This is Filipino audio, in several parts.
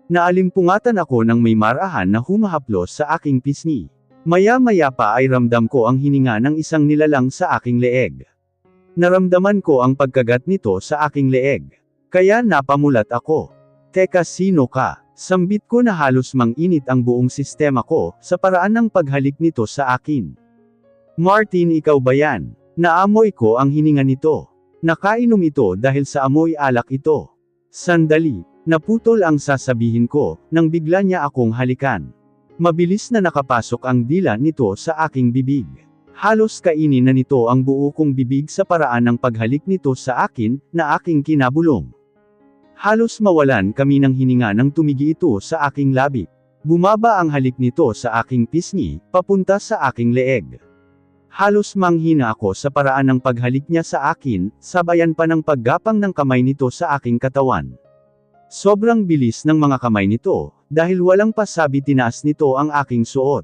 Naalimpungatan ako ng may marahan na humahaplos sa aking pisngi. Maya-maya pa ay ramdam ko ang hininga ng isang nilalang sa aking leeg. Naramdaman ko ang pagkagat nito sa aking leeg. Kaya napamulat ako. Teka, sino ka? Sambit ko na halos manginit ang buong sistema ko, sa paraan ng paghalik nito sa akin. Martin, ikaw ba yan? Naamoy ko ang hininga nito. Nakainom ito dahil sa amoy alak ito. Sandali, naputol ang sasabihin ko, nang bigla niya akong halikan. Mabilis na nakapasok ang dila nito sa aking bibig. Halos kainin na nito ang buo kong bibig sa paraan ng paghalik nito sa akin, na aking kinabulong. Halos mawalan kami ng hininga nang tumigi ito sa aking labi. Bumaba ang halik nito sa aking pisngi, papunta sa aking leeg. Halos manghina ako sa paraan ng paghalik niya sa akin, sabayan pa ng paggapang ng kamay nito sa aking katawan. Sobrang bilis ng mga kamay nito, dahil walang pasabi tinaas nito ang aking suot.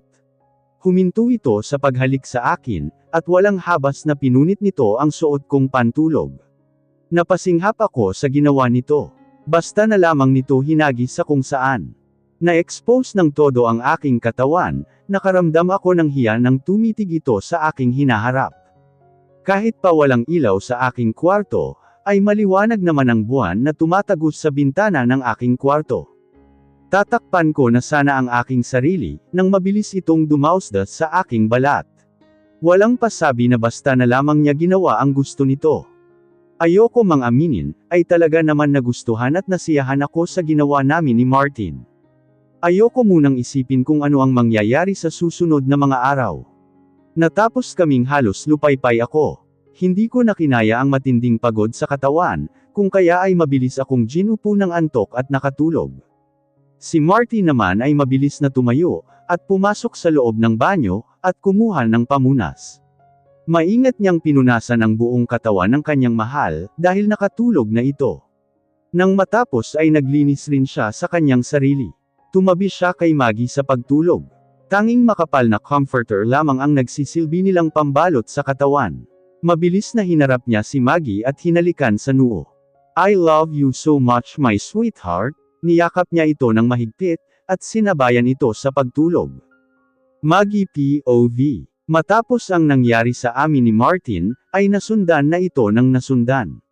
Huminto ito sa paghalik sa akin, at walang habas na pinunit nito ang suot kong pantulog. Napasinghap ako sa ginawa nito. Basta na lamang nito hinagis sa kung saan. Na-expose ng todo ang aking katawan, nakaramdam ako ng hiya nang tumitig ito sa aking hinaharap. Kahit pa walang ilaw sa aking kwarto, ay maliwanag naman ang buwan na tumatagos sa bintana ng aking kwarto. Tatakpan ko na sana ang aking sarili, nang mabilis itong dumausda sa aking balat. Walang pasabi na basta na lamang niya ginawa ang gusto nito. Ayoko mang aminin, ay talaga naman nagustuhan at nasiyahan ako sa ginawa namin ni Martin. Ayoko munang isipin kung ano ang mangyayari sa susunod na mga araw. Natapos kaming halos lupaypay ako. Hindi ko na kinaya ang matinding pagod sa katawan, kung kaya ay mabilis akong ginupo ng antok at nakatulog. Si Martin naman ay mabilis na tumayo, at pumasok sa loob ng banyo, at kumuha ng pamunas. Maingat niyang pinunasan ang buong katawan ng kanyang mahal, dahil nakatulog na ito. Nang matapos ay naglinis rin siya sa kanyang sarili. Tumabi siya kay Maggie sa pagtulog. Tanging makapal na comforter lamang ang nagsisilbi nilang pambalot sa katawan. Mabilis na hinarap niya si Maggie at hinalikan sa noo. I love you so much my sweetheart, niyakap niya ito ng mahigpit, at sinabayan ito sa pagtulog. Maggie POV. Matapos ang nangyari sa amin ni Martin, ay nasundan na ito ng nasundan.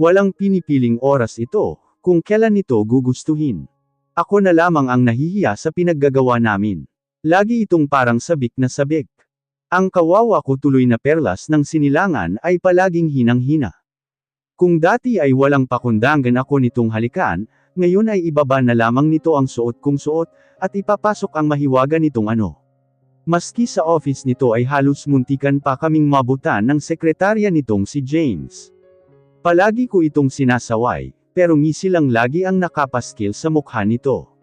Walang pinipiling oras ito, kung kailan ito gugustuhin. Ako na lamang ang nahihiya sa pinaggagawa namin. Lagi itong parang sabik na sabik. Ang kawawa ko tuloy na perlas ng sinilangan ay palaging hinang-hina. Kung dati ay walang pakundangan ako nitong halikan, ngayon ay ibaba na lamang nito ang suot kong suot, at ipapasok ang mahiwaga nitong ano. Maski sa office nito ay halos muntikan pa kaming mabutan ng sekretarya nitong si James. Palagi ko itong sinasaway, pero ngisi lang lagi ang nakapaskil sa mukha nito.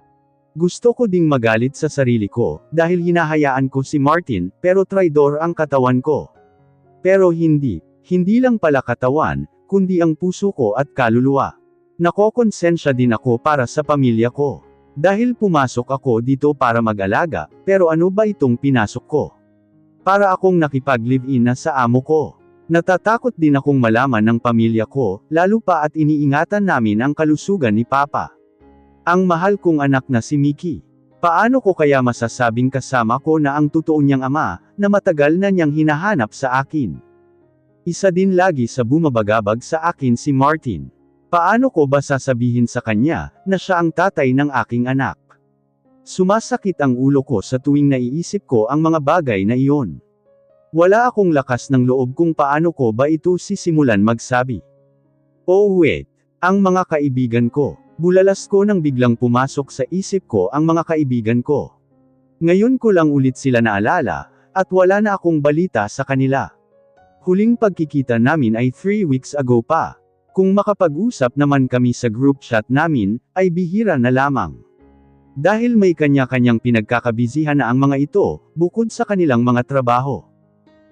Gusto ko ding magalit sa sarili ko, dahil hinahayaan ko si Martin, pero traidor ang katawan ko. Pero hindi lang pala katawan, kundi ang puso ko at kaluluwa. Nakokonsensya din ako para sa pamilya ko. Dahil pumasok ako dito para mag-alaga, pero ano ba itong pinasok ko? Para akong nakipag-live-in na sa amo ko. Natatakot din akong malaman ng pamilya ko, lalo pa at iniingatan namin ang kalusugan ni Papa. Ang mahal kong anak na si Mickey. Paano ko kaya masasabing kasama ko na ang totoo niyang ama, na matagal na niyang hinahanap sa akin? Isa din lagi sa bumabagabag sa akin si Martin. Paano ko ba sasabihin sa kanya, na siya ang tatay ng aking anak? Sumasakit ang ulo ko sa tuwing naiisip ko ang mga bagay na iyon. Wala akong lakas ng loob kung paano ko ba ito sisimulan magsabi. Oh wait, ang mga kaibigan ko. Bulalas ko nang biglang pumasok sa isip ko ang mga kaibigan ko. Ngayon ko lang ulit sila naalala, at wala na akong balita sa kanila. Huling pagkikita namin ay 3 weeks ago pa. Kung makapag-usap naman kami sa group chat namin, ay bihira na lamang. Dahil may kanya-kanyang pinagkakabizihan na ang mga ito, bukod sa kanilang mga trabaho.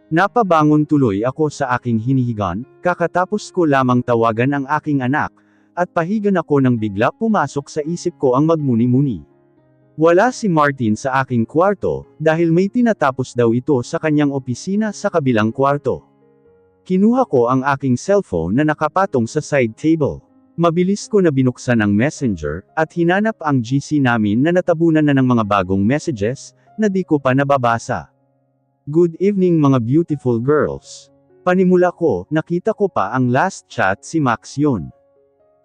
Napabangon tuloy ako sa aking hinihigan, kakatapos ko lamang tawagan ang aking anak, at pahigan ako nang bigla pumasok sa isip ko ang magmuni-muni. Wala si Martin sa aking kwarto, dahil may tinatapos daw ito sa kanyang opisina sa kabilang kwarto. Kinuha ko ang aking cellphone na nakapatong sa side table. Mabilis ko na binuksan ang messenger, at hinanap ang GC namin na natabunan na ng mga bagong messages, na di ko pa nababasa. Good evening mga beautiful girls. Panimula ko, nakita ko pa ang last chat si Max yun.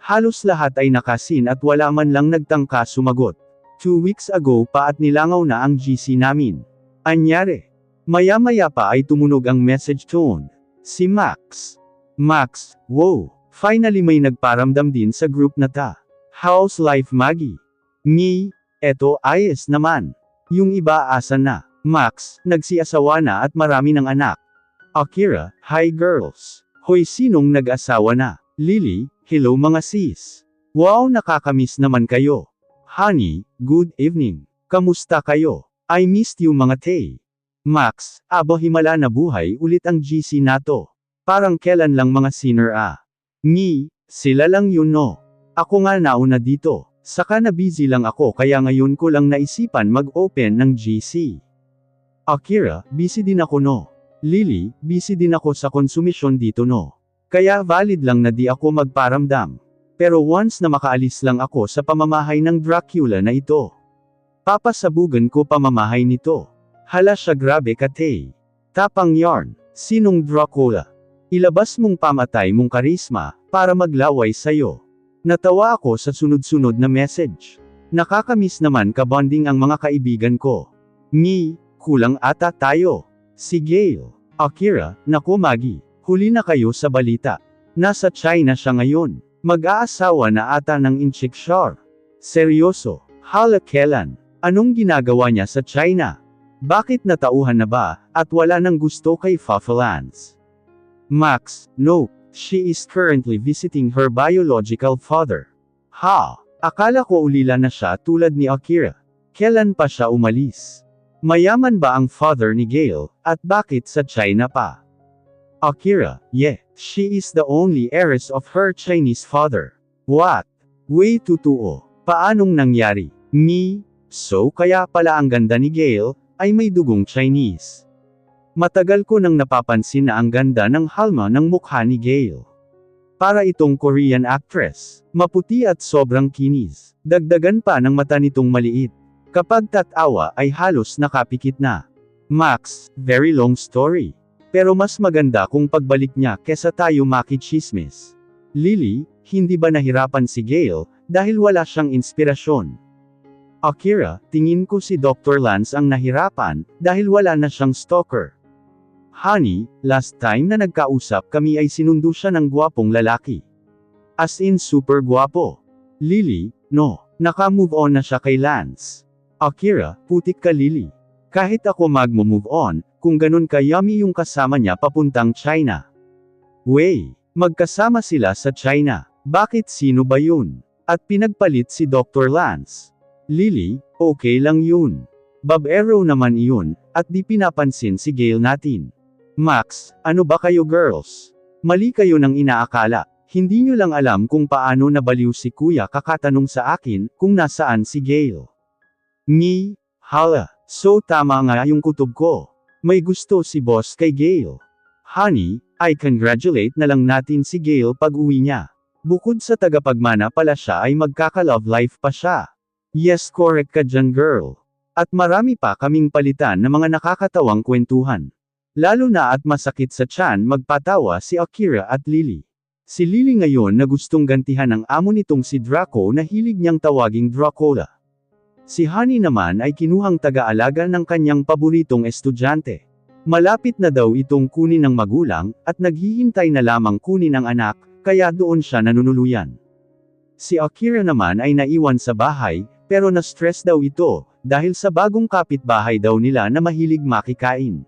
Halos lahat ay nakasin at wala man lang nagtangka sumagot. 2 weeks ago pa at nilangaw na ang GC namin. Anyari. Maya-maya pa ay tumunog ang message tone. Si Max. Max, wow. Finally may nagparamdam din sa group na ta. How's life Maggie? Me, eto ayos naman. Yung iba asan na. Max, nagsiasawa na at marami ng anak. Akira, hi girls. Hoy sinong nag-asawa na? Lily, hello mga sis. Wow nakakamiss naman kayo. Honey, good evening. Kamusta kayo? I missed you mga tay. Max, abo himala na buhay ulit ang GC nato. Parang kailan lang mga sinner Me, sila lang yun no. Ako nga nauna dito. Saka na busy lang ako kaya ngayon ko lang naisipan mag-open ng GC. Akira, busy din ako no. Lily, busy din ako sa konsumisyon dito no. Kaya valid lang na di ako magparamdam. Pero once na makaalis lang ako sa pamamahay ng Dracula na ito. Papasabugan ko pamamahay nito. Hala siya grabe katay. Tapang yarn, sinong Dracula? Ilabas mong pamatay mong karisma, para maglaway sayo. Natawa ako sa sunod-sunod na message. Nakakamiss naman ka-bonding ang mga kaibigan ko. Me, kulang ata tayo. Si Gail. Akira, naku Maggie, huli na kayo sa balita. Nasa China siya ngayon. Mag-aasawa na ata ng Inchik Shar. Seryoso, hala kailan? Anong ginagawa niya sa China? Bakit natauhan na ba, at wala nang gusto kay Fafalans? Max, no, she is currently visiting her biological father. Ha, akala ko ulila na siya tulad ni Akira. Kailan pa siya umalis? Mayaman ba ang father ni Gail, at bakit sa China pa? Akira, yeah, she is the only heiress of her Chinese father. What? Way totoo. Paanong nangyari? Me, so kaya pala ang ganda ni Gail, ay may dugong Chinese. Matagal ko nang napapansin na ang ganda ng halma ng mukha ni Gail. Para itong Korean actress. Maputi at sobrang kinis. Dagdagan pa ng mata nitong maliit. Kapag tatawa ay halos nakapikit na. Max, very long story. Pero mas maganda kung pagbalik niya kesa tayo makichismis. Lily, hindi ba nahirapan si Gail, dahil wala siyang inspirasyon? Akira, tingin ko si Dr. Lance ang nahirapan, dahil wala na siyang stalker. Honey, last time na nagkausap kami ay sinundo siya ng gwapong lalaki. As in super gwapo. Lily, no, naka-move on na siya kay Lance. Akira, putik ka Lily. Kahit ako mag-move on, kung ganun ka yummy yung kasama niya papuntang China. Wey, magkasama sila sa China. Bakit sino ba yun? At pinagpalit si Dr. Lance. Lily, okay lang yun. Babero naman iyon, at di pinapansin si Gail natin. Max, ano ba kayo girls? Mali kayo nang inaakala. Hindi nyo lang alam kung paano nabaliw si kuya kakatanong sa akin, kung nasaan si Gail. Me, hala, so tama nga yung kutob ko. May gusto si boss kay Gail. Honey, I congratulate na lang natin si Gail pag uwi niya. Bukod sa tagapagmana pala siya ay magkaka-love life pa siya. Yes correct ka dyan girl. At marami pa kaming palitan na mga nakakatawang kwentuhan. Lalo na at masakit sa tiyan magpatawa si Akira at Lily. Si Lily ngayon na gustong gantihan ang amo nitong si Draco na hilig niyang tawaging Dracula. Si Honey naman ay kinuhang taga-alaga ng kanyang paboritong estudyante. Malapit na daw itong kunin ng magulang, at naghihintay na lamang kunin ang anak, kaya doon siya nanunuluyan. Si Akira naman ay naiwan sa bahay, pero na-stress daw ito, dahil sa bagong kapitbahay daw nila na mahilig makikain.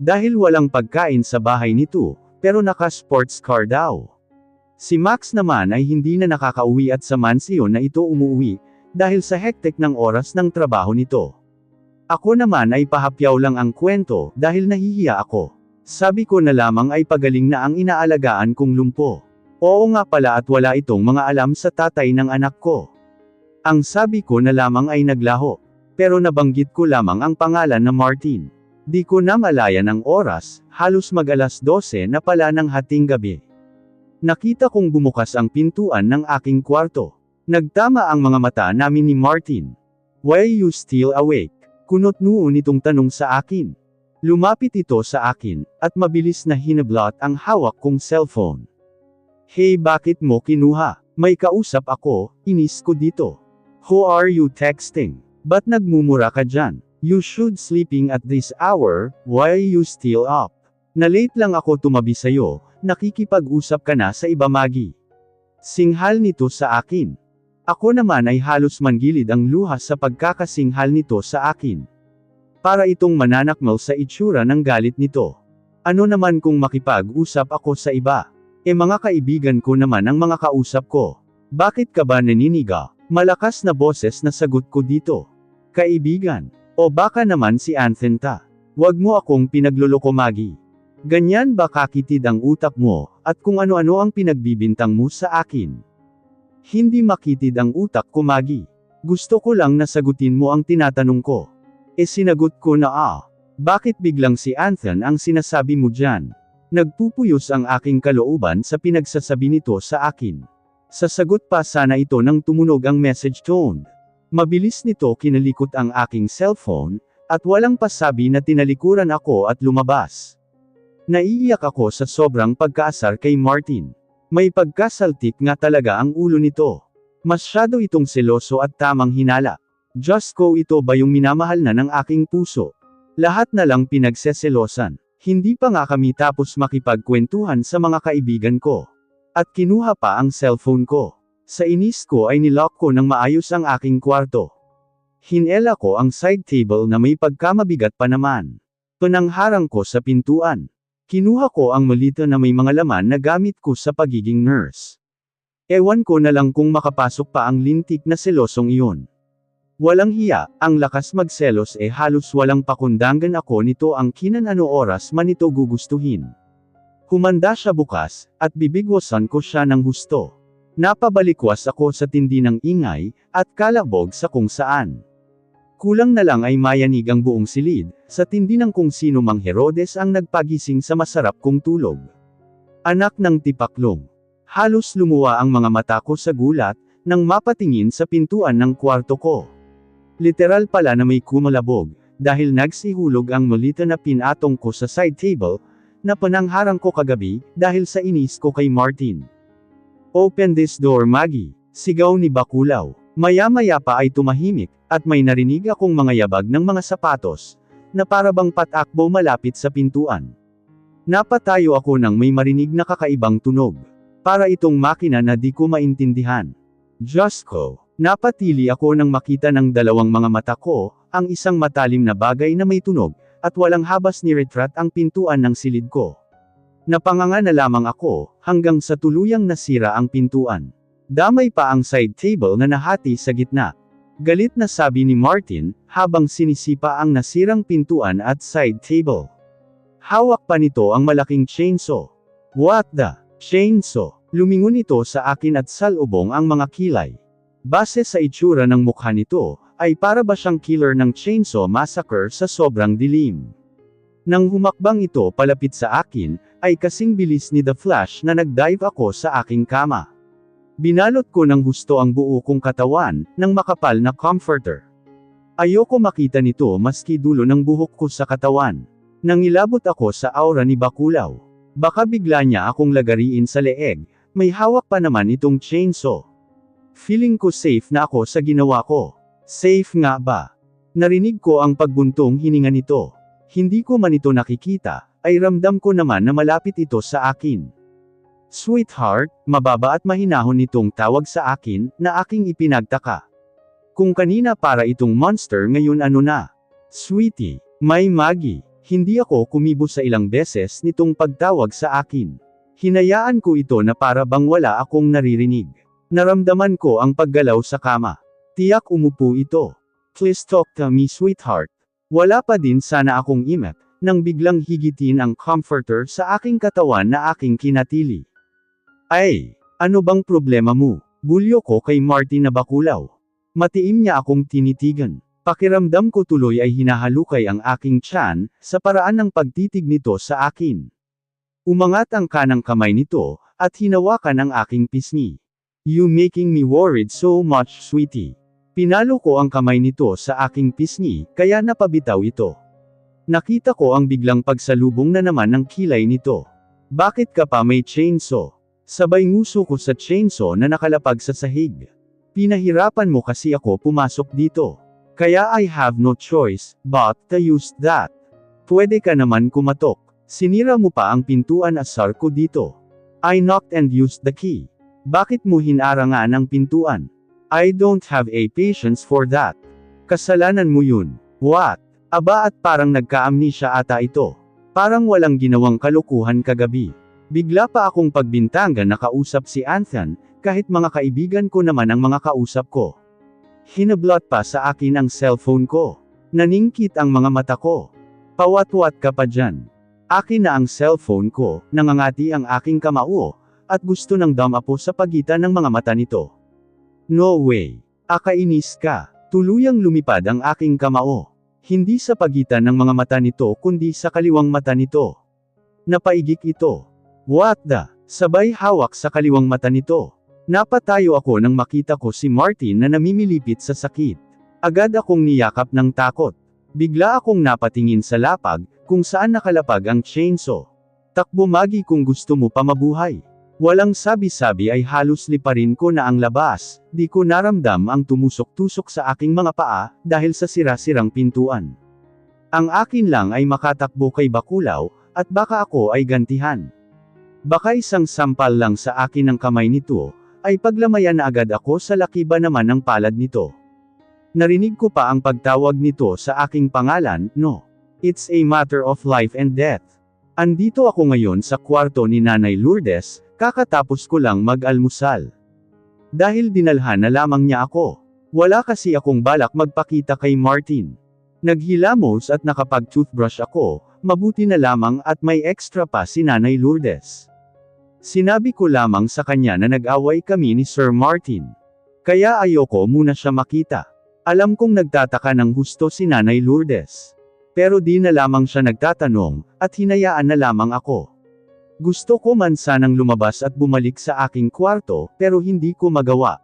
Dahil walang pagkain sa bahay nito, pero naka-sports car daw. Si Max naman ay hindi na nakakauwi at sa mansyon na ito umuwi, dahil sa hektik ng oras ng trabaho nito. Ako naman ay pahapyaw lang ang kwento, dahil nahihiya ako. Sabi ko na lamang ay pagaling na ang inaalagaan kong lumpo. Oo nga pala at wala itong mga alam sa tatay ng anak ko. Ang sabi ko na lamang ay naglaho. Pero nabanggit ko lamang ang pangalan na Martin. Di ko na malayan ang oras, halos mag-alas 12 na pala ng hating gabi. Nakita kong bumukas ang pintuan ng aking kwarto. Nagtama ang mga mata namin ni Martin. "Why are you still awake?" Kunot noo nitong tanong sa akin. Lumapit ito sa akin, at mabilis na hinablot ang hawak kong cellphone. "Hey, bakit mo kinuha? May kausap ako, inis ko dito. Who are you texting? Ba't nagmumura ka dyan? You should sleeping at this hour, why are you still up? Na-late lang ako tumabi sa'yo, nakikipag-usap ka na sa iba Maggie." Singhal nito sa akin. Ako naman ay halos manggilid ang luha sa pagkakasinghal nito sa akin. Para itong mananakmal sa itsura ng galit nito. Ano naman kung makipag-usap ako sa iba? Mga kaibigan ko naman ang mga kausap ko. Bakit ka ba naniniga? Malakas na boses na sagot ko dito. Kaibigan. O baka naman si Anthenta. Wag mo akong pinagloloko Maggie. Ganyan ba kakitid ang utak mo, at kung ano-ano ang pinagbibintang mo sa akin? Hindi makitid ang utak ko Maggie. Gusto ko lang na sagutin mo ang tinatanong ko. Sinagot ko na Bakit biglang si Anthon ang sinasabi mo dyan? Nagpupuyos ang aking kalooban sa pinagsasabi nito sa akin. Sasagot pa sana ito nang tumunog ang message tone. Mabilis nito kinalikot ang aking cellphone, at walang pasabi na tinalikuran ako at lumabas. Naiiyak ako sa sobrang pagkaasar kay Martin. May pagkasaltik nga talaga ang ulo nito. Masyado itong seloso at tamang hinala. Diyos ko, ito ba yung minamahal na ng aking puso? Lahat na lang pinagseselosan. Hindi pa nga kami tapos makipagkwentuhan sa mga kaibigan ko. At kinuha pa ang cellphone ko. Sa inis ko ay nilock ko ng maayos ang aking kwarto. Hinela ko ang side table na may pagkamabigat pa naman. Pinangharang ko sa pintuan. Kinuha ko ang malita na may mga laman na gamit ko sa pagiging nurse. Ewan ko na lang kung makapasok pa ang lintik na selosong iyon. Walang hiya, ang lakas magselos halos walang pakundangan ako nito ang kinanano oras man ito gugustuhin. Humanda siya bukas, at bibigwasan ko siya ng husto. Napabalikwas ako sa tindi ng ingay, at kalabog sa kung saan. Kulang na lang ay mayanig ang buong silid, sa tindi ng kung sino mang Herodes ang nagpagising sa masarap kong tulog. Anak ng tipaklong. Halos lumuwa ang mga mata ko sa gulat, nang mapatingin sa pintuan ng kwarto ko. Literal pala na may kumalabog, dahil nagsihulog ang malita na pinatong ko sa side table, na panangharang ko kagabi, dahil sa inis ko kay Martin. "Open this door Maggie," sigaw ni Bakulaw. Maya-maya pa ay tumahimik, at may narinig akong mga yabag ng mga sapatos, na parabang patakbo malapit sa pintuan. Napatayo ako nang may marinig na kakaibang tunog. Para itong makina na di ko maintindihan. Diyos ko, napatili ako nang makita ng dalawang mga mata ko, ang isang matalim na bagay na may tunog, at walang habas ni retrat ang pintuan ng silid ko. Napanganga na lamang ako, hanggang sa tuluyang nasira ang pintuan. Damay pa ang side table na nahati sa gitna. Galit na sabi ni Martin, habang sinisipa ang nasirang pintuan at side table. Hawak pa nito ang malaking chainsaw. What the? Chainsaw. Lumingon ito sa akin at salubong ang mga kilay. Base sa itsura ng mukha nito, ay para ba siyang killer ng Chainsaw Massacre sa sobrang dilim. Nang humakbang ito palapit sa akin, ay kasing bilis ni The Flash na nagdive ako sa aking kama. Binalot ko ng husto ang buo kong katawan, ng makapal na comforter. Ayoko makita nito maski dulo ng buhok ko sa katawan. Nangilabot ako sa aura ni Bakulaw. Baka bigla niya akong lagariin sa leeg, may hawak pa naman itong chainsaw. Feeling ko safe na ako sa ginawa ko. Safe nga ba? Narinig ko ang pagbuntong hininga nito. Hindi ko man ito nakikita, ay ramdam ko naman na malapit ito sa akin. Sweetheart, mababa at mahinahon nitong tawag sa akin, na aking ipinagtaka. Kung kanina para itong monster ngayon ano na? Sweetie, may Maggie. Hindi ako kumibo sa ilang beses nitong pagtawag sa akin. Hinayaan ko ito na para bang wala akong naririnig. Naramdaman ko ang paggalaw sa kama. Tiyak umupo ito. Please talk to me sweetheart. Wala pa din sana akong imek, nang biglang higitin ang comforter sa aking katawan na aking kinatili. Ay, ano bang problema mo? Bulyo ko kay Martin na Bakulaw. Matiim niya akong tinitigan. Pakiramdam ko tuloy ay hinahalukay ang aking tiyan, sa paraan ng pagtitig nito sa akin. Umangat ang kanang kamay nito, at hinawakan ang aking pisngi. You making me worried so much, sweetie. Pinalo ko ang kamay nito sa aking pisngi, kaya napabitaw ito. Nakita ko ang biglang pagsalubong na naman ng kilay nito. Bakit ka pa may chainsaw? Sabay nguso ko sa chainsaw na nakalapag sa sahig. Pinahirapan mo kasi ako pumasok dito. Kaya I have no choice, but to use that. Pwede ka naman kumatok. Sinira mo pa ang pintuan asar ko dito. I knocked and used the key. Bakit mo hinarangan ang pintuan? I don't have a patience for that. Kasalanan mo yun. What? Aba at parang nagka-amnesia ata ito. Parang walang ginawang kalukuhan kagabi. Bigla pa akong pagbintangan na kausap si Anthony, kahit mga kaibigan ko naman ang mga kausap ko. Hinablot pa sa akin ang cellphone ko. Naningkit ang mga mata ko. Pawat-wat ka pa dyan. Akin na ang cellphone ko, nangangati ang aking kamao, at gusto ng damapo sa pagitan ng mga mata nito. No way. Akainis ka. Tuluyang lumipad ang aking kamao. Hindi sa pagitan ng mga mata nito kundi sa kaliwang mata nito. Napaigik ito. What the? Sabay hawak sa kaliwang mata nito. Napatayo ako nang makita ko si Martin na namimilipit sa sakit. Agad akong niyakap ng takot. Bigla akong napatingin sa lapag, kung saan nakalapag ang chainsaw. Takbo Magi kung gusto mo pa mabuhay. Walang sabi-sabi ay halos liparin ko na ang labas, di ko naramdam ang tumusok-tusok sa aking mga paa, dahil sa sira-sirang pintuan. Ang akin lang ay makatakbo kay Bakulaw, at baka ako ay gantihan. Baka isang sampal lang sa akin ng kamay nito, ay paglamayan na agad ako sa lakiba naman ng palad nito. Narinig ko pa ang pagtawag nito sa aking pangalan, no. It's a matter of life and death. Andito ako ngayon sa kwarto ni Nanay Lourdes, kakatapos ko lang mag-almusal. Dahil dinalhan na lamang niya ako. Wala kasi akong balak magpakita kay Martin. Naghilamos at nakapag-toothbrush ako, mabuti na lamang at may extra pa si Nanay Lourdes. Sinabi ko lamang sa kanya na nag-away kami ni Sir Martin. Kaya ayoko muna siya makita. Alam kong nagtataka ng husto si Nanay Lourdes. Pero di na lamang siya nagtatanong, at hinayaan na lamang ako. Gusto ko man sanang lumabas at bumalik sa aking kwarto, pero hindi ko magawa.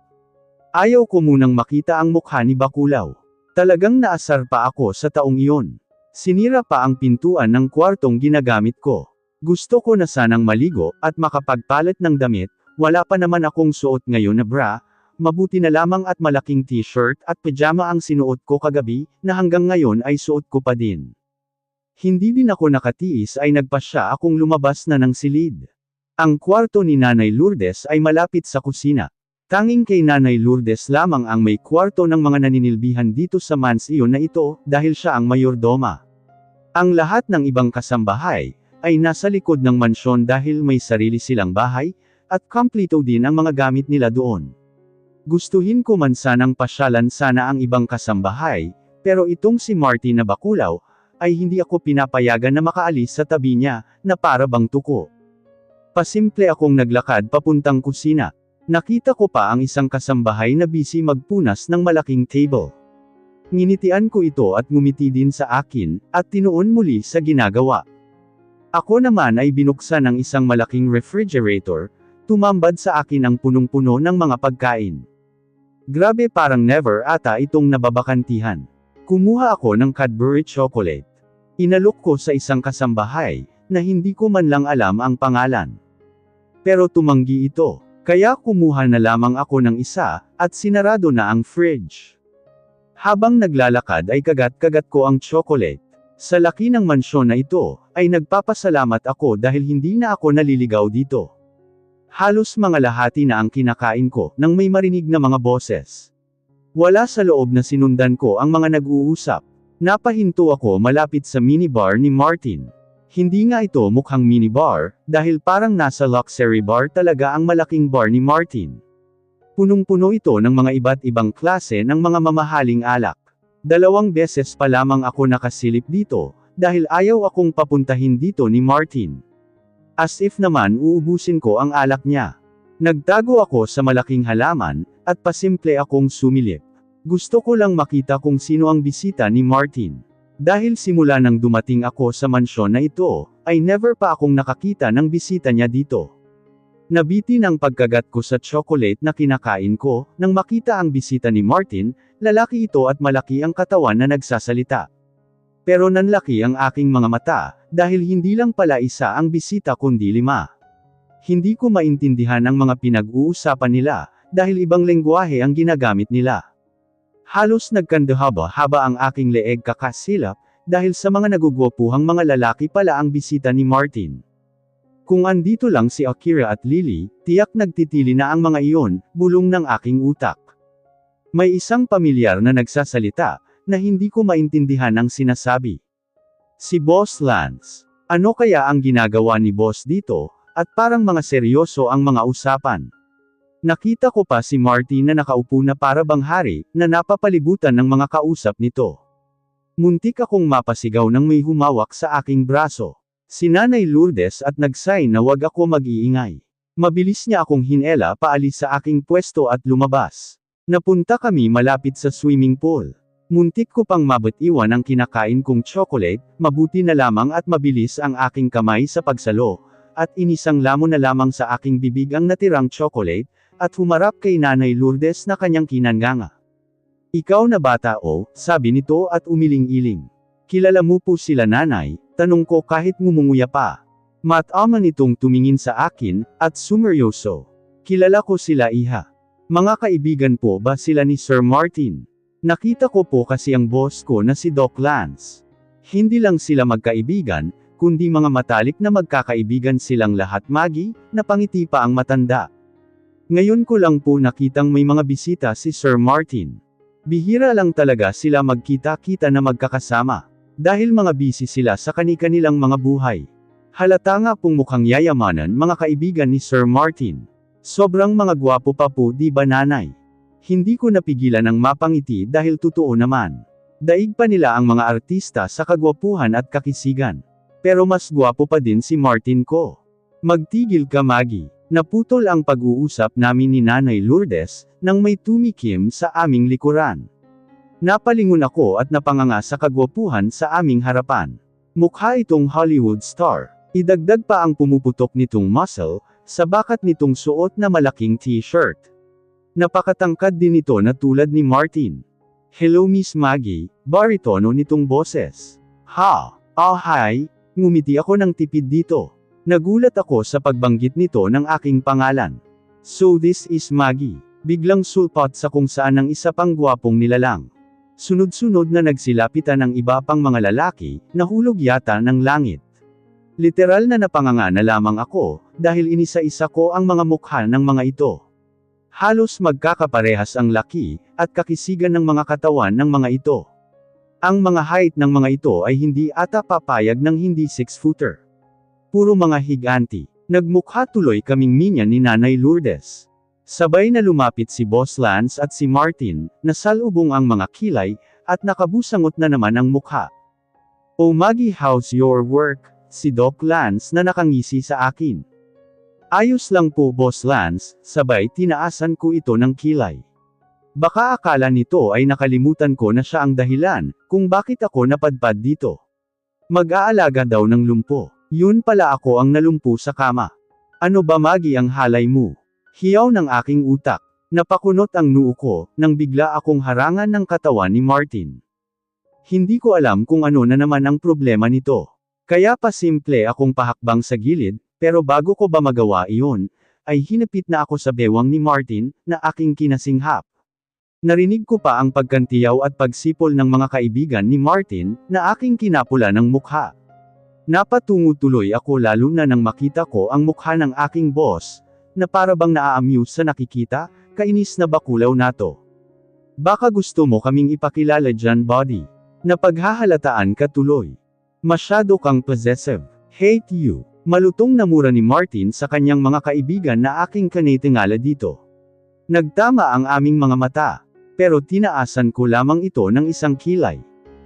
Ayaw ko munang makita ang mukha ni Bakulaw. Talagang naasar pa ako sa taong iyon. Sinira pa ang pintuan ng kwartong ginagamit ko. Gusto ko na sanang maligo, at makapagpalit ng damit, wala pa naman akong suot ngayon na bra, mabuti na lamang at malaking t-shirt at pajama ang sinuot ko kagabi, na hanggang ngayon ay suot ko pa din. Hindi din ako nakatiis ay nagpasya akong lumabas na ng silid. Ang kwarto ni Nanay Lourdes ay malapit sa kusina. Tanging kay Nanay Lourdes lamang ang may kwarto ng mga naninilbihan dito sa mansyon na ito, dahil siya ang mayordoma. Ang lahat ng ibang kasambahay, ay nasa likod ng mansyon dahil may sarili silang bahay, at kompleto din ang mga gamit nila doon. Gustuhin ko man sanang pasyalan sana ang ibang kasambahay, pero itong si Martin na Bakulaw, ay hindi ako pinapayagan na makaalis sa tabi niya, na para bang tuko. Pasimple akong naglakad papuntang kusina. Nakita ko pa ang isang kasambahay na busy magpunas ng malaking table. Nginitian ko ito at ngumiti din sa akin, at tinuon muli sa ginagawa. Ako naman ay binuksan ang isang malaking refrigerator, tumambad sa akin ang punong-puno ng mga pagkain. Grabe, parang never ata itong nababakantihan. Kumuha ako ng Cadbury chocolate. Inalok ko sa isang kasambahay, na hindi ko man lang alam ang pangalan. Pero tumanggi ito, kaya kumuha na lamang ako ng isa, at sinarado na ang fridge. Habang naglalakad ay kagat-kagat ko ang chocolate. Sa laki ng mansyon na ito, ay nagpapasalamat ako dahil hindi na ako naliligaw dito. Halos mga lahati na ang kinakain ko, nang may marinig na mga boses. Wala sa loob na sinundan ko ang mga nag-uusap. Napahinto ako malapit sa minibar ni Martin. Hindi nga ito mukhang minibar, dahil parang nasa luxury bar talaga ang malaking bar ni Martin. Punong-puno ito ng mga iba't ibang klase ng mga mamahaling alak. 2 beses pa lamang ako nakasilip dito, dahil ayaw akong papuntahin dito ni Martin. As if naman uubusin ko ang alak niya. Nagtago ako sa malaking halaman, at pasimple akong sumilip. Gusto ko lang makita kung sino ang bisita ni Martin. Dahil simula nang dumating ako sa mansyon na ito, ay never pa akong nakakita ng bisita niya dito. Nabitin ang pagkagat ko sa chocolate na kinakain ko, nang makita ang bisita ni Martin, lalaki ito at malaki ang katawan na nagsasalita. Pero nanlaki ang aking mga mata, dahil hindi lang pala isa ang bisita kundi 5. Hindi ko maintindihan ang mga pinag-uusapan nila, dahil ibang lengguwahe ang ginagamit nila. Halos nagkandahaba-haba ang aking leeg kakasilap, dahil sa mga nagugwapuhang mga lalaki pala ang bisita ni Martin. Kung andito lang si Akira at Lily, tiyak nagtitili na ang mga iyon, bulong ng aking utak. May isang pamilyar na nagsasalita, na hindi ko maintindihan ang sinasabi. Si Boss Lance. Ano kaya ang ginagawa ni Boss dito, at parang mga seryoso ang mga usapan. Nakita ko pa si Martin na nakaupo na para bang hari, na napapalibutan ng mga kausap nito. Muntik akong mapasigaw nang may humawak sa aking braso. Si Nanay Lourdes at nag-sign na wag ako mag-iingay. Mabilis niya akong hinela paalis sa aking pwesto at lumabas. Napunta kami malapit sa swimming pool. Muntik ko pang mabitiwan ang kinakain kong chocolate, mabuti na lamang at mabilis ang aking kamay sa pagsalo, at inisang lamon na lamang sa aking bibig ang natirang chocolate, at humarap kay Nanay Lourdes na kanyang kinanganga. Ikaw na bata o, sabi nito at umiling-iling. Kilala mo po sila nanay, tanong ko kahit ngumunguya pa. Mataman itong tumingin sa akin, at sumeryoso. Kilala ko sila iha. Mga kaibigan po ba sila ni Sir Martin? Nakita ko po kasi ang boss ko na si Doc Lance. Hindi lang sila magkaibigan, kundi mga matalik na magkakaibigan silang lahat Maggie, napangiti pa ang matanda. Ngayon ko lang po nakitang may mga bisita si Sir Martin. Bihira lang talaga sila magkita-kita na magkakasama. Dahil mga busy sila sa kani-kanilang mga buhay. Halata nga pong mukhang yayamanan mga kaibigan ni Sir Martin. Sobrang mga gwapo pa po di ba nanay? Hindi ko napigilan ang mapangiti dahil totoo naman. Daig pa nila ang mga artista sa kagwapuhan at kakisigan. Pero mas gwapo pa din si Martin ko. Magtigil ka Maggie. Naputol ang pag-uusap namin ni Nanay Lourdes, nang may tumikim sa aming likuran. Napalingon ako at napanganga sa kagwapuhan sa aming harapan. Mukha itong Hollywood star. Idagdag pa ang pumuputok nitong muscle, sa bakat nitong suot na malaking t-shirt. Napakatangkad din ito na tulad ni Martin. Hello Miss Maggie, baritono nitong boses. Ha, hi, ngumiti ako ng tipid dito. Nagulat ako sa pagbanggit nito ng aking pangalan. So this is Maggie. Biglang sulpot sa kung saan ang isa pang gwapong nilalang. Sunod-sunod na nagsilapitan ang iba pang mga lalaki, nahulog yata ng langit. Literal na napanganga na lamang ako, dahil inisa-isa ko ang mga mukha ng mga ito. Halos magkakaparehas ang laki, at kakisigan ng mga katawan ng mga ito. Ang mga height ng mga ito ay hindi ata papayag ng hindi 6-footer. Puro mga higanti. Nagmukha tuloy kaming minya ni Nanay Lourdes. Sabay na lumapit si Boss Lance at si Martin, nasalubong ang mga kilay, at nakabusangot na naman ang mukha. Oh Maggie, how's your work? Si Doc Lance na nakangisi sa akin. Ayos lang po Boss Lance, sabay tinaasan ko ito ng kilay. Baka akala nito ay nakalimutan ko na siya ang dahilan, kung bakit ako napadpad dito. Mag-aalaga daw ng lumpo. Yun pala ako ang nalumpo sa kama. Ano ba Maggie ang halay mo? Hiyaw ng aking utak. Napakunot ang noo ko, nang bigla akong harangan ng katawan ni Martin. Hindi ko alam kung ano na naman ang problema nito. Kaya pa simple akong pahakbang sa gilid, pero bago ko ba magawa iyon, ay hinapit na ako sa bewang ni Martin, na aking kinasinghap. Narinig ko pa ang pagkantiyaw at pagsipol ng mga kaibigan ni Martin, na aking kinapula ng mukha. Napatungo tuloy ako lalo na nang makita ko ang mukha ng aking boss, na para bang naa-amuse sa nakikita, kainis na bakulaw nato. Baka gusto mo kaming ipakilala dyan buddy. Napaghahalataan ka tuloy. Masyado kang possessive. Hate you. Malutong na mura ni Martin sa kanyang mga kaibigan na aking kanitingala dito. Nagtama ang aming mga mata. Pero tinaasan ko lamang ito ng isang kilay.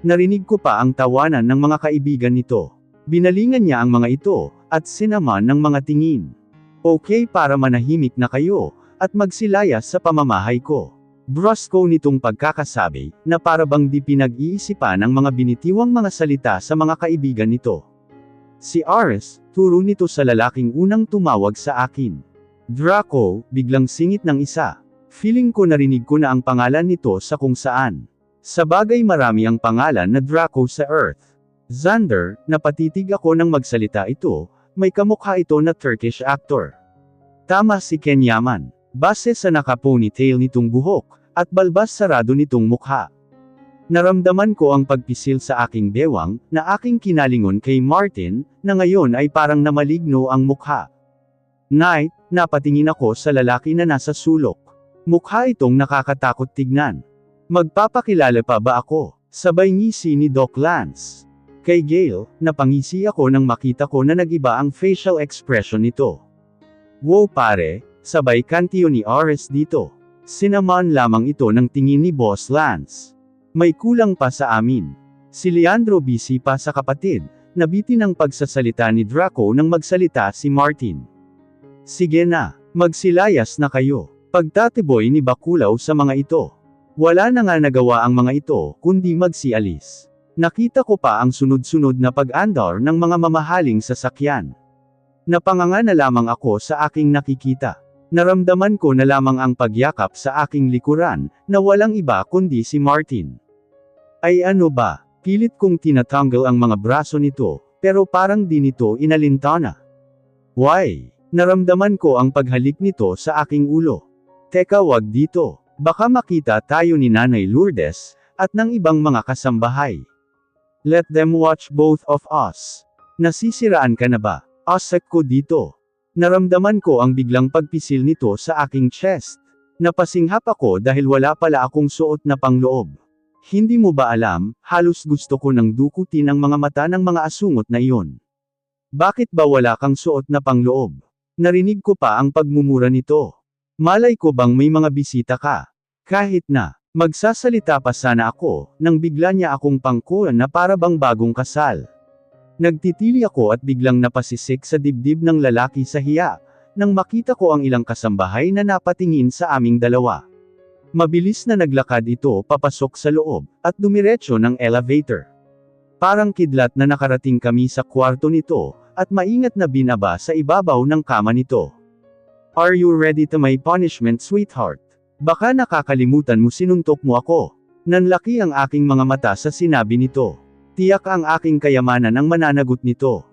Narinig ko pa ang tawanan ng mga kaibigan nito. Binalingan niya ang mga ito, at sinaman ng mga tingin. Okay para manahimik na kayo, at magsilayas sa pamamahay ko. Brusco nitong pagkakasabi, na para bang di pinag-iisipan ang mga binitiwang mga salita sa mga kaibigan nito. Si Aris, turo nito sa lalaking unang tumawag sa akin. Draco, biglang singit ng isa. Feeling ko narinig ko na ang pangalan nito sa kung saan. Sa bagay marami ang pangalan na Draco sa Earth. Xander, napatitig ako nang magsalita ito, may kamukha ito na Turkish actor. Tama si Ken Yaman. Base sa naka-ponytail nitong buhok, at balbas sarado nitong mukha. Naramdaman ko ang pagpisil sa aking bewang, na aking kinalingon kay Martin, na ngayon ay parang namaligno ang mukha. Night, napatingin ako sa lalaki na nasa sulok. Mukha itong nakakatakot tignan. Magpapakilala pa ba ako? Sabay ngisi ni Doc Lance. Kay Gale, napangisi ako nang makita ko na nagiba ang facial expression nito. Wow pare, sabay kantiyo ni Ares dito. Sinaman lamang ito ng tingin ni Boss Lance. May kulang pa sa amin. Si Leandro busy pa sa kapatid, nabitin ang pagsasalita ni Draco nang magsalita si Martin. Sige na, magsilayas na kayo. Pagtatiboy ni Bakulaw sa mga ito. Wala na nga nagawa ang mga ito, kundi magsialis. Nakita ko pa ang sunod-sunod na pag-andar ng mga mamahaling sasakyan. Napanganga na lamang ako sa aking nakikita. Naramdaman ko na lamang ang pagyakap sa aking likuran, na walang iba kundi si Martin. Ay ano ba, pilit kong tinatanggal ang mga braso nito, pero parang di nito inalintana. Why? Naramdaman ko ang paghalik nito sa aking ulo. Teka wag dito, baka makita tayo ni Nanay Lourdes, at ng ibang mga kasambahay. Let them watch both of us. Nasisiraan ka na ba? Asak ko dito. Naramdaman ko ang biglang pagpisil nito sa aking chest. Napasinghap ako dahil wala pala akong suot na pangloob. Hindi mo ba alam, halos gusto ko nang dukutin ang mga mata ng mga asungot na iyon. Bakit ba wala kang suot na pangloob? Narinig ko pa ang pagmumura nito. Malay ko bang may mga bisita ka? Kahit na, magsasalita pa sana ako, nang bigla niya akong pangkuhan na para bang bagong kasal. Nagtitili ako at biglang napasisik sa dibdib ng lalaki sa hiya, nang makita ko ang ilang kasambahay na napatingin sa aming dalawa. Mabilis na naglakad ito papasok sa loob, at dumiretso ng elevator. Parang kidlat na nakarating kami sa kwarto nito, at maingat na binaba sa ibabaw ng kama nito. Are you ready to my punishment, sweetheart? Baka nakakalimutan mo sinuntok mo ako. Nanlaki ang aking mga mata sa sinabi nito. Tiyak ang aking kayamanan ang mananagot nito.